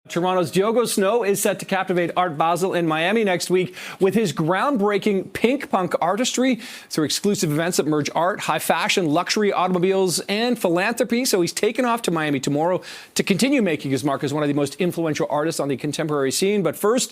Toronto's Diogo Snow is set to captivate Art Basel in Miami next week with his groundbreaking pink punk artistry through exclusive events that merge art, high fashion, luxury, automobiles, and philanthropy. So he's taken off to Miami tomorrow to continue making his mark as one of the most influential artists on the contemporary scene. But first,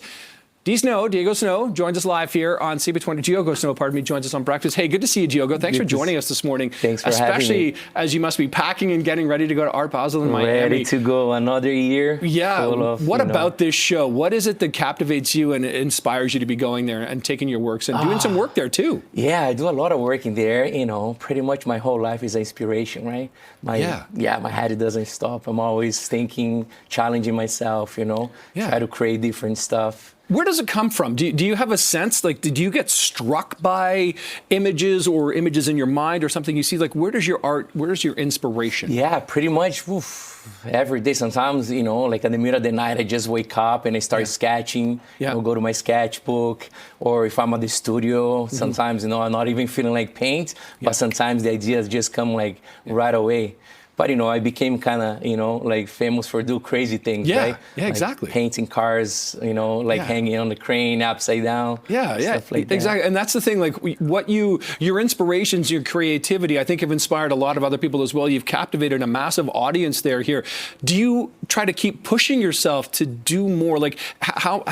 Diego Snow, joins us live here on CB20. Diogo Snow, pardon me, joins us on breakfast. Hey, good to see you, Diogo. Thanks for joining us this morning. Thanks for having me. Especially as you must be packing and getting ready to go to Art Basel in Miami. Ready to go another year. Yeah. What about this show? What is it that captivates you and inspires you to be going there and taking your works and doing some work there too? Yeah, I do a lot of work in there. You know, pretty much my whole life is inspiration, right? My head doesn't stop. I'm always thinking, challenging myself, you know, try to create different stuff. Where does it come from? Do you have a sense, like, did you get struck by images or images in your mind or something you see? Like, where does your art, where does your inspiration? Yeah, pretty much every day. Sometimes, you know, like in the middle of the night, I just wake up and I start sketching. You know, go to my sketchbook. Or if I'm at the studio, sometimes, you know, I'm not even feeling like paint, but sometimes the ideas just come like right away. But, you know, I became kind of, you know, like famous for do crazy things, right? Yeah, like exactly. Painting cars, you know, like hanging on the crane upside down. Stuff like that. Exactly. And that's the thing, like your inspirations, your creativity, I think have inspired a lot of other people as well. You've captivated a massive audience here. Do you try to keep pushing yourself to do more? Like how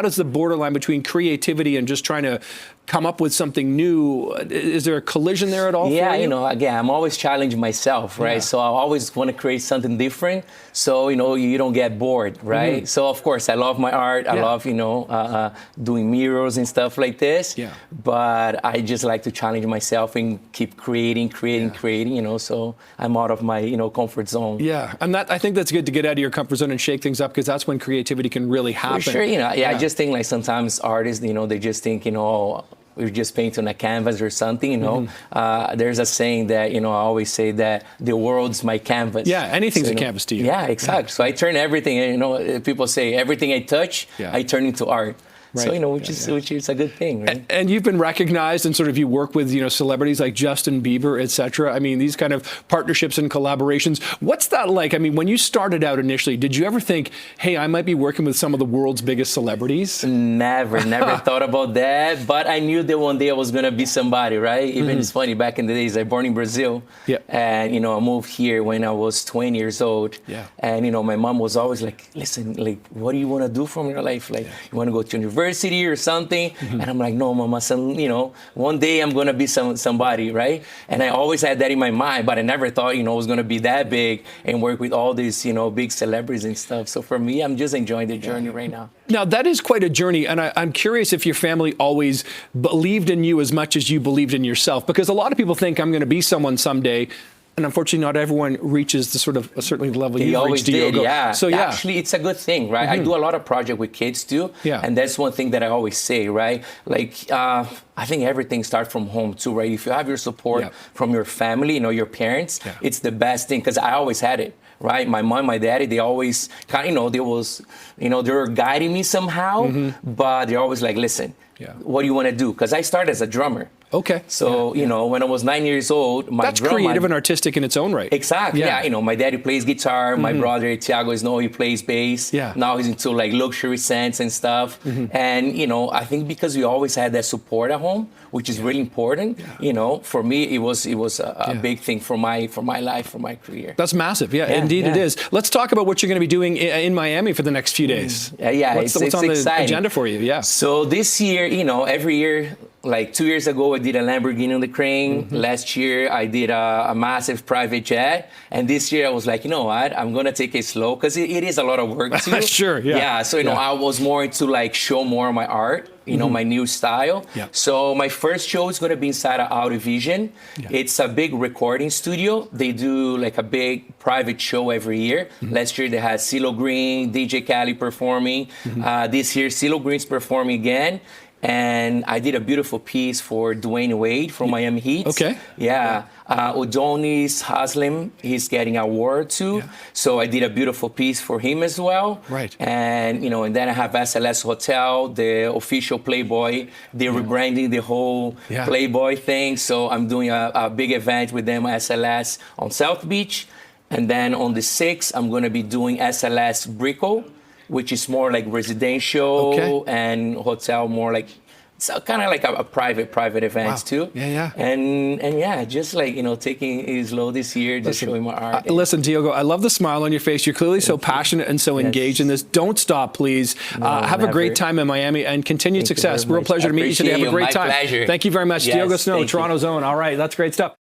does the borderline between creativity and just trying to come up with something new, is there a collision there at all? Yeah, you know, again, I'm always challenging myself, right? So I always want to create something different, so, you know, you don't get bored, right? So, of course, I love my art. I love, you know, doing murals and stuff like this. But I just like to challenge myself and keep creating, you know, so I'm out of my, you know, comfort zone. Yeah, and I think that's good to get out of your comfort zone and shake things up, because that's when creativity can really happen. For sure, you know, I just think like sometimes artists, you know, they just think, you know, we just paint on a canvas or something, you know. There's a saying that, you know, I always say that the world's my canvas. Yeah, anything's a canvas to you. Yeah, exactly. So I turn everything, you know, people say everything I touch, I turn into art. So, you know, which is a good thing, right? And you've been recognized, and sort of you work with, you know, celebrities like Justin Bieber, et cetera. I mean, these kind of partnerships and collaborations. What's that like? I mean, when you started out initially, did you ever think, hey, I might be working with some of the world's biggest celebrities? Never thought about that. But I knew that one day I was going to be somebody, right? Even it's funny, back in the days, I was born in Brazil. And, you know, I moved here when I was 20 years old. And, you know, my mom was always like, listen, like, what do you want to do from your life? Like, you want to go to university or something? And I'm like, no, mama, you know, one day I'm going to be somebody, right? And I always had that in my mind, but I never thought, you know, it was going to be that big and work with all these, you know, big celebrities and stuff. So for me, I'm just enjoying the journey right now. Now, that is quite a journey, and I'm curious if your family always believed in you as much as you believed in yourself, because a lot of people think I'm going to be someone someday. And unfortunately, not everyone reaches the sort of a certain level you've reached, Diogo. So actually, it's a good thing, right? I do a lot of projects with kids too, and that's one thing that I always say, right? Like, I think everything starts from home too, right? If you have your support from your family, you know, your parents, it's the best thing, because I always had it. Right, my mom, my daddy, they always kind of, you know, they were guiding me somehow, but they're always like, listen, what do you want to do? Because I started as a drummer. Okay. So, you know, when I was 9 years old, that's creative and artistic in its own right. Exactly. Yeah. You know, my daddy plays guitar. My brother, Thiago, he plays bass. Now he's into like luxury scents and stuff. And, you know, I think because we always had that support at home, which is really important, you know, for me, it was a big thing for my life, for my career. That's massive. Yeah, indeed it is. Let's talk about what you're going to be doing in Miami for the next few days. What's on exciting. The agenda for you? So this year, you know, every year, like 2 years ago, I did a Lamborghini on the crane. Last year, I did a massive private jet. And this year, I was like, you know what? I'm going to take it slow, because it is a lot of work too. So, you know, I was more into like show more of my art, you know, my new style. So my first show is going to be inside of Audivision. It's a big recording studio. They do like a big private show every year. Last year, they had CeeLo Green, DJ Khaled performing. This year, CeeLo Green's performing again. And I did a beautiful piece for Dwayne Wade from Miami Heat. Udonis Haslem, he's getting an award too. So I did a beautiful piece for him as well. And, you know, and then I have SLS Hotel, the official Playboy. They're rebranding the whole Playboy thing. So I'm doing a big event with them, SLS, on South Beach. And then on the 6th, I'm going to be doing SLS Brickell. which is more like residential, and hotel more like, so kind of like a private events too. Yeah. And yeah, just like, taking it slow this year, just showing my art. Listen, Diogo, I love the smile on your face. You're clearly so passionate and so engaged in this. Don't stop, please. Have a great time in Miami and continued success. Real pleasure to meet you today. Have a great time. Pleasure. Thank you very much. Yes, Diogo Snow, thank you. Toronto's own. All right, that's great stuff.